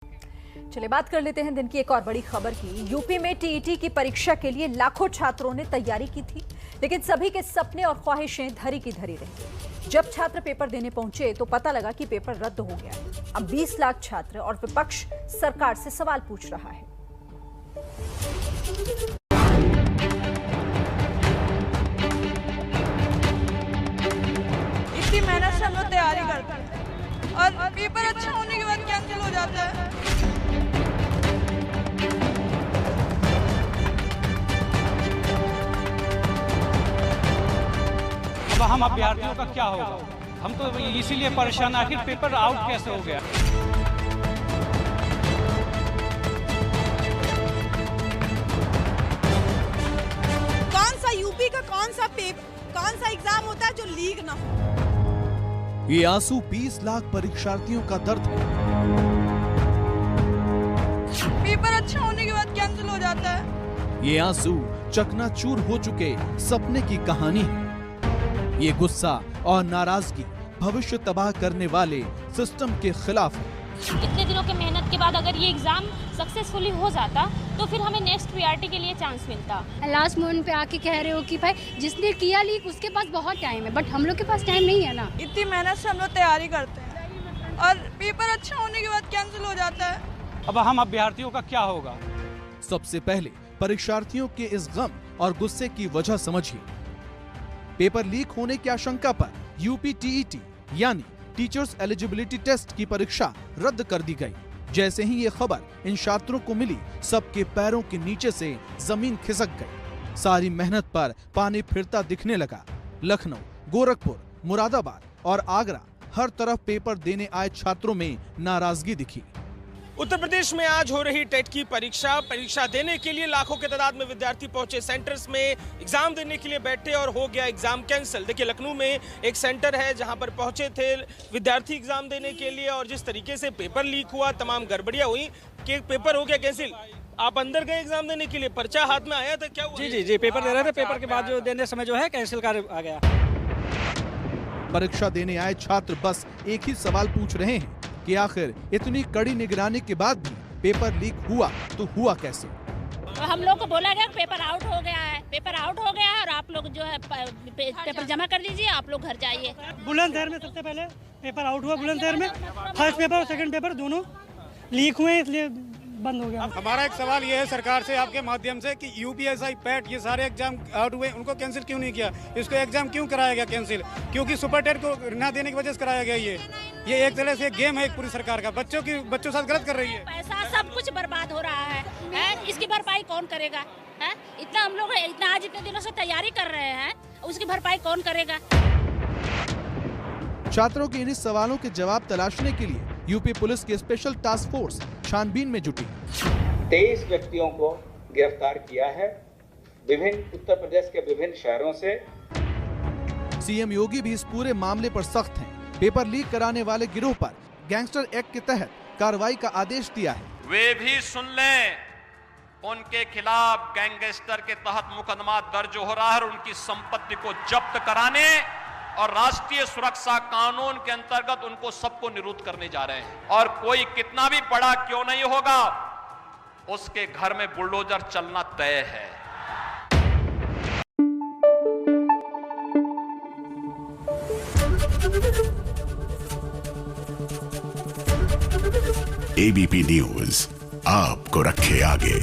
चलिए बात कर लेते हैं दिन की एक और बड़ी खबर की। यूपी में टीईटी की परीक्षा के लिए लाखों छात्रों ने तैयारी की थी, लेकिन सभी के सपने और ख्वाहिशें धरी की धरी रही। जब छात्र पेपर देने पहुंचे तो पता लगा कि पेपर रद्द हो गया है। अब 20 लाख छात्र और विपक्ष सरकार से सवाल पूछ रहा है। इतनी मेहनत से हम लोग तैयारी करते हैं और पेपर अच्छा होने के बाद कैंसिल हो जाता है। अब हम अभ्यर्थियों का क्या होगा? हम तो इसीलिए परेशान, आखिर पेपर आउट कैसे हो गया? कौन सा यूपी का कौन सा एग्जाम होता है जो लीक ना हो? ये आंसू 20 लाख परीक्षार्थियों का दर्द है। पेपर अच्छा होने के बाद कैंसिल हो जाता है। ये आंसू चकनाचूर हो चुके सपने की कहानी है। ये गुस्सा और नाराजगी भविष्य तबाह करने वाले सिस्टम के खिलाफ है। इतने दिनों के मेहनत के बाद अगर ये एग्जाम सक्सेसफुली हो जाता तो फिर हमें नेक्स्ट पीआरटी के लिए चांस मिलता। लास्ट मोमेंट पे आके कह रहे हो कि भाई जिसने किया लीक उसके पास बहुत टाइम है, बट हम लोग के पास टाइम नहीं है ना। इतनी मेहनत से हम लोग तैयारी करते हैं और पेपर अच्छा होने के बाद कैंसिल हो जाता है। अब हम अभ्यर्थियों का क्या होगा? सबसे पहले परीक्षार्थियों के इस गम और गुस्से की वजह समझिए। पेपर लीक होने की आशंका पर यूपी टीईटी यानी टीचर्स एलिजिबिलिटी टेस्ट की परीक्षा रद्द कर दी गई। जैसे ही ये खबर इन छात्रों को मिली, सबके पैरों के नीचे से जमीन खिसक गई। सारी मेहनत पर पानी फिरता दिखने लगा। लखनऊ, गोरखपुर, मुरादाबाद और आगरा, हर तरफ पेपर देने आए छात्रों में नाराजगी दिखी। उत्तर प्रदेश में आज हो रही टेट की परीक्षा देने के लिए लाखों के तादाद में विद्यार्थी पहुंचे सेंटर्स में, एग्जाम देने के लिए बैठे और हो गया एग्जाम कैंसिल। देखिए लखनऊ में एक सेंटर है जहां पर पहुंचे थे विद्यार्थी एग्जाम देने के लिए, और जिस तरीके से पेपर लीक हुआ, तमाम गड़बड़ियां हुई कि पेपर हो गया कैंसिल। आप अंदर गए एग्जाम देने के लिए, पर्चा हाथ में आया था, क्या हुआ? जी पेपर दे रहे थे, पेपर के बाद जो देने समय जो है कैंसिल कर आ गया। परीक्षा देने आए छात्र बस एक ही सवाल पूछ रहे हैं कि आखिर इतनी कड़ी निगरानी के बाद भी पेपर लीक हुआ तो हुआ कैसे? हम लोग को बोला गया पेपर आउट हो गया है, पेपर आउट हो गया है और आप लोग जो है पेपर जमा कर दीजिए, आप लोग घर जाइए। बुलंदशहर में सबसे पहले पेपर आउट हुआ। बुलंदशहर में फर्स्ट पेपर और सेकंड पेपर दोनों लीक हुए, इसलिए बंद हो गया। हमारा एक सवाल ये है सरकार से आपके माध्यम से कि यूपीएससी पैट ये सारे एग्जाम आउट हुए, उनको कैंसिल क्यों नहीं किया? इसको एग्जाम क्यों कराया गया कैंसिल? क्योंकि सुपर टेट को ना देने की वजह से कराया गया। ये एक तरह से गेम है एक पूरी सरकार का, बच्चों साथ गलत कर रही है। पैसा सब कुछ बर्बाद हो रहा है, इसकी भरपाई कौन करेगा? है इतना हम लोग आज इतने दिनों से तैयारी कर रहे हैं, उसकी भरपाई कौन करेगा? छात्रों के इन सवालों के जवाब तलाशने के लिए यूपी पुलिस की स्पेशल टास्क फोर्स छानबीन में जुटी। 23 व्यक्तियों को गिरफ्तार किया है विभिन्न उत्तर प्रदेश के विभिन्न शहरों से। सीएम योगी भी इस पूरे मामले पर सख्त हैं। पेपर लीक कराने वाले गिरोह पर गैंगस्टर एक्ट के तहत कार्रवाई का आदेश दिया है। वे भी सुन लें, उनके खिलाफ गैंगस्टर के तहत मुकदमा दर्ज हो रहा है और उनकी संपत्ति को जब्त कराने और राष्ट्रीय सुरक्षा कानून के अंतर्गत उनको सबको निरुद्ध करने जा रहे हैं। और कोई कितना भी बड़ा क्यों नहीं होगा, उसके घर में बुलडोजर चलना तय है। एबीपी न्यूज आपको रखे आगे।